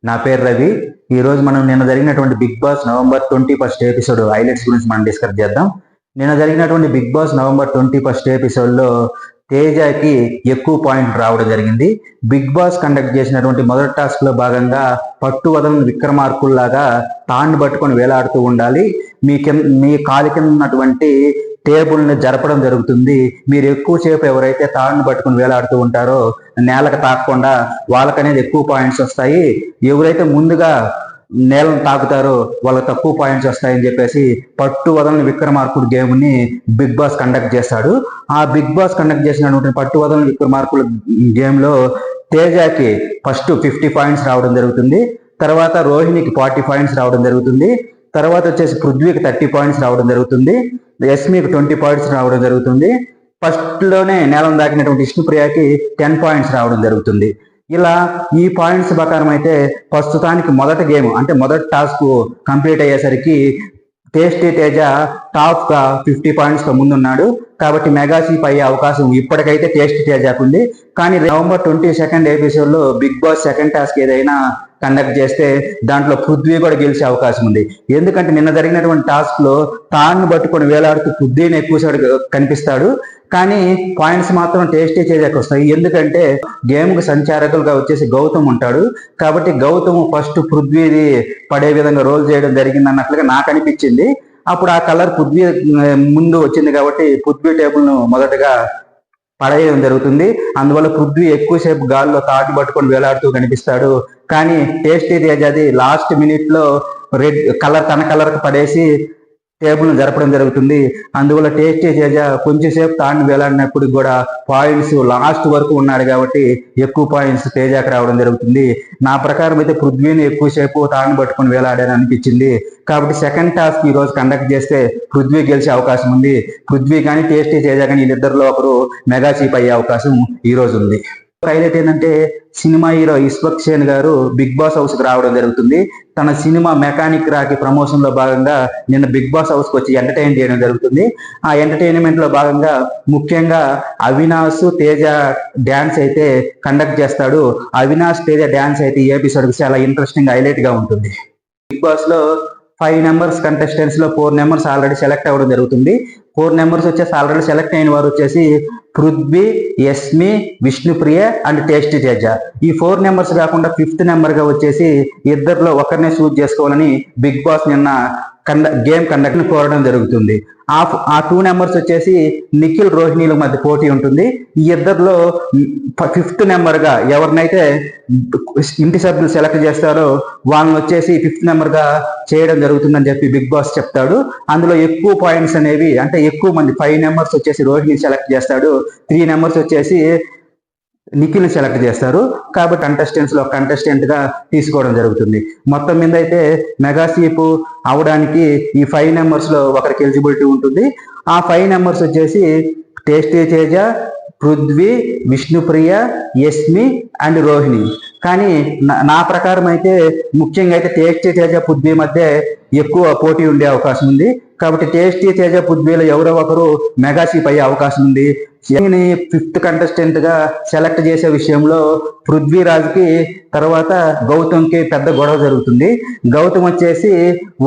నా పేరు రవి. ఈ రోజు మనం నిన్న జరిగినటువంటి Bigg Boss November 21 episode highlights గురించి మనం డిస్కస్ చేద్దాం. నిన్న జరిగినటువంటి బిగ్ బాస్ నవంబర్ 21 ఎపిసోడ్లో తేజకి ఎక్కువ పాయింట్ రావడం జరిగింది. బిగ్ బాస్ కండక్ట్ చేసినటువంటి మొదటి టాస్క్ లో భాగంగా పట్టు వదలని విక్రమార్కుల్లాగా తాండు పట్టుకొని వేలాడుతూ ఉండాలి. మీ కాలి కింద ఉన్నటువంటి టేబుల్ని జరపడం జరుగుతుంది. మీరు ఎక్కువసేపు ఎవరైతే తాడును పట్టుకుని వేలాడుతూ ఉంటారో నేలకు తాకకుండా వాళ్ళకనేది ఎక్కువ పాయింట్స్ వస్తాయి. ఎవరైతే ముందుగా నేలను తాకుతారో వాళ్ళకి తక్కువ పాయింట్స్ వస్తాయని చెప్పేసి పట్టు వదలని విక్రమార్కుడు గేమ్ని బిగ్ బాస్ కండక్ట్ చేస్తాడు. ఆ బిగ్ బాస్ కండక్ట్ చేసినటువంటి పట్టు వదలని విక్రమార్కుడు గేమ్లో తేజకి ఫస్ట్ 50 పాయింట్స్ రావడం జరుగుతుంది. తర్వాత రోహిణికి 40 పాయింట్స్ రావడం జరుగుతుంది. తర్వాత వచ్చేసి పృథ్వీకి 30 పాయింట్స్ రావడం జరుగుతుంది. యస్మికి 20 పాయింట్స్ రావడం జరుగుతుంది. ఫస్ట్ లోనే నేలం దాకినటువంటి విష్ణుప్రియకి 10 పాయింట్స్ రావడం జరుగుతుంది. ఇలా ఈ పాయింట్స్ ప్రకారం అయితే ప్రస్తుతానికి మొదటి గేమ్ అంటే మొదటి టాస్క్ కంప్లీట్ అయ్యేసరికి టేస్టీ తేజ టాప్ గా 50 పాయింట్స్ తో ముందున్నాడు. కాబట్టి మెగా సీప్ అయ్యే అవకాశం ఇప్పటికైతే టేస్టీ తేజకు ఉంది. కానీ నవంబర్ 22 ఎపిసోడ్ లో బిగ్ బాస్ సెకండ్ టాస్క్ ఏదైనా కండక్ట్ చేస్తే దాంట్లో పృథ్వీ కూడా గెలిచే అవకాశం ఉంది. ఎందుకంటే నిన్న జరిగినటువంటి టాస్క్ లో తాను పట్టుకొని వేలాడుతూ పృథ్వీని ఎక్కువ కనిపిస్తాడు. కానీ పాయింట్స్ మాత్రం టేస్టీ తేజకు వస్తాయి. ఎందుకంటే గేమ్ కు సంచారకులుగా వచ్చేసి గౌతమ్ ఉంటాడు. కాబట్టి గౌతమ్ ఫస్ట్ పృథ్వీది పడే విధంగా రోల్ చేయడం జరిగింది అన్నట్లుగా నాకు అనిపించింది. అప్పుడు ఆ కలర్ పృథ్వీ ముందు వచ్చింది కాబట్టి పృథ్వీ టేబుల్ ను మొదటగా పడేయడం జరుగుతుంది. అందువల్ల పృథ్వీ ఎక్కువసేపు గాల్లో తాటి పట్టుకొని వేలాడుతూ కనిపిస్తాడు. కానీ టేస్టీ తేజది లాస్ట్ మినిట్ లో రెడ్ కలర్ తన కలర్ కు పడేసి టేబుల్ను జరపడం జరుగుతుంది. అందువల్ల టేస్టీ తేజ కొంచెంసేపు తాను వేలాడినప్పుడు కూడా పాయింట్స్ లాస్ట్ వరకు ఉన్నాడు కాబట్టి ఎక్కువ పాయింట్స్ తేజకు రావడం జరుగుతుంది. నా ప్రకారం అయితే పృథ్వీని ఎక్కువసేపు తాను పట్టుకొని వేలాడని అనిపించింది. కాబట్టి సెకండ్ టాస్క్ ఈ రోజు కండక్ట్ చేస్తే పృథ్వీ గెలిచే అవకాశం ఉంది. పృథ్వీ కానీ టేస్టీ తేజ కానీ వీళ్ళిద్దరిలో ఒకరు మెగా చీప్ అయ్యే అవకాశం ఈ రోజు ఉంది. హైలైట్ ఏంటంటే సినిమా హీరో ఇస్వక్ సేన్ గారు బిగ్ బాస్ హౌస్ కి రావడం జరుగుతుంది. తన సినిమా మెకానిక్ రాకి ప్రమోషన్ లో భాగంగా నిన్న బిగ్ బాస్ హౌస్ కి వచ్చి ఎంటర్టైన్ చేయడం జరుగుతుంది. ఆ ఎంటర్టైన్మెంట్ లో భాగంగా ముఖ్యంగా అవినాష్ తేజ డాన్స్ అయితే కండక్ట్ చేస్తాడు. అవినాష్ తేజ డాన్స్ అయితే ఈ ఎపిసోడ్ చాలా ఇంట్రెస్టింగ్ హైలైట్ గా ఉంటుంది. బిగ్ బాస్ లో 5 మెంబర్స్ కంటెస్టెంట్స్ లో 4 మెంబర్స్ ఆల్రెడీ సెలెక్ట్ అవ్వడం జరుగుతుంది. 4 మెంబర్స్ వచ్చేసి ఆల్రెడీ సెలెక్ట్ అయిన వారు వచ్చేసి పృథ్వీ, యస్మి, విష్ణుప్రియ అండ్ టేస్టీ తేజ. ఈ 4 మెంబర్స్ కాకుండా 5th నెంబర్ గా వచ్చేసి ఇద్దరిలో ఒకరినే చూజ్ చేసుకోవాలని బిగ్ బాస్ నిన్న గేమ్ కండక్ట్ కోరడం జరుగుతుంది. ఆ 2 నెంబర్స్ వచ్చేసి నిఖిల్, రోహిణీల మధ్య పోటీ ఉంటుంది. ఈ ఇద్దరిలో 5th నెంబర్ గా ఎవరినైతే ఇంటి సభ్యులు సెలెక్ట్ చేస్తారో వాళ్ళని వచ్చేసి 5th నెంబర్ గా చేయడం జరుగుతుందని చెప్పి బిగ్ బాస్ చెప్తాడు. అందులో ఎక్కువ పాయింట్స్ అనేవి అంటే ఎక్కువ మంది 5 నెంబర్స్ వచ్చేసి రోహిణి సెలెక్ట్ చేస్తాడు. 3 నెంబర్స్ వచ్చేసి నిఖిల్ సెలెక్ట్ చేస్తారు. కాబట్టి కంటెస్టెంట్స్ లో కంటెస్టెంట్ గా తీసుకోవడం జరుగుతుంది. మొత్తం మీద అయితే మెగా సీప్ అవడానికి ఈ 5 నెంబర్స్ లో ఒకరికి ఎలిజిబిలిటీ ఉంటుంది. ఆ 5 నెంబర్స్ వచ్చేసి టేస్టీ తేజ, పృథ్వీ, విష్ణుప్రియ, యస్మి అండ్ రోహిణి. కానీ నా ప్రకారం అయితే ముఖ్యంగా అయితే టేస్టీ తేజ, పృథ్వీ మధ్య ఎక్కువ పోటీ ఉండే అవకాశం ఉంది. కాబట్టి టేస్టీ తేజ, పృథ్వీలో ఎవరో ఒకరు మెగా చీప్ అయ్యే అవకాశం ఉంది. 5th కంటెస్టెంట్ గా సెలెక్ట్ చేసే విషయంలో పృథ్వీరాజ్కి తర్వాత గౌతమ్ కి పెద్ద గొడవ జరుగుతుంది. గౌతమ్ వచ్చేసి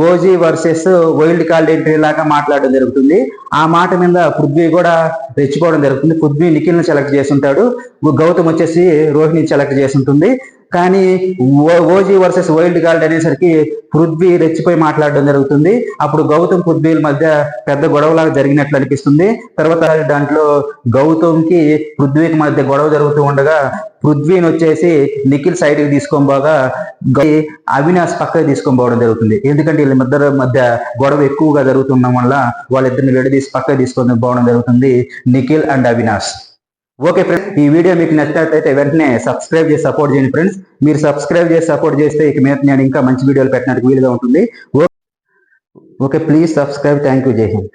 OG versus wild card entry లాగా మాట్లాడడం జరుగుతుంది. ఆ మాట మీద పృథ్వీ కూడా రెచ్చిపోవడం జరుగుతుంది. పృథ్వీ నిఖిల్ ని సెలెక్ట్ చేస్తుంటాడు, గౌతమ్ వచ్చేసి రోహిణి సెలెక్ట్ చేస్తుంటుంది. కానీ ఓజీ వర్సెస్ వైల్డ్ కార్డ్ అనేసరికి పృథ్వీ రెచ్చిపోయి మాట్లాడడం జరుగుతుంది. అప్పుడు గౌతమ్ పృథ్వీల మధ్య పెద్ద గొడవలాగా జరిగినట్లు అనిపిస్తుంది. తర్వాత దాంట్లో గౌతమ్ కి పృథ్వీకి మధ్య గొడవ జరుగుతూ ఉండగా పృథ్వీని వచ్చేసి నిఖిల్ సైడ్ కి తీసుకొని పోగా అవినాష్ పక్కకి తీసుకొని పోవడం జరుగుతుంది. ఎందుకంటే వీళ్ళిద్దరి మధ్య గొడవ ఎక్కువగా జరుగుతుండడం వల్ల వాళ్ళిద్దరిని విడదీసి పక్కకి తీసుకొని పోవడం జరుగుతుంది Nikhil and Avinash. Okay friends, ఈ వీడియో మీకు నచ్చినట్లయితే వెంటనే సబ్స్క్రైబ్ చేసి సపోర్ట్ చేయండి ఫ్రెండ్స్. మీరు సబ్స్క్రైబ్ చేసి సపోర్ట్ చేస్తే ఇక మీద నేను ఇంకా మంచి వీడియోలు పెట్టడానికి వీలుగా ఉంటుంది. Okay, please subscribe. Thank you. జై హింద్.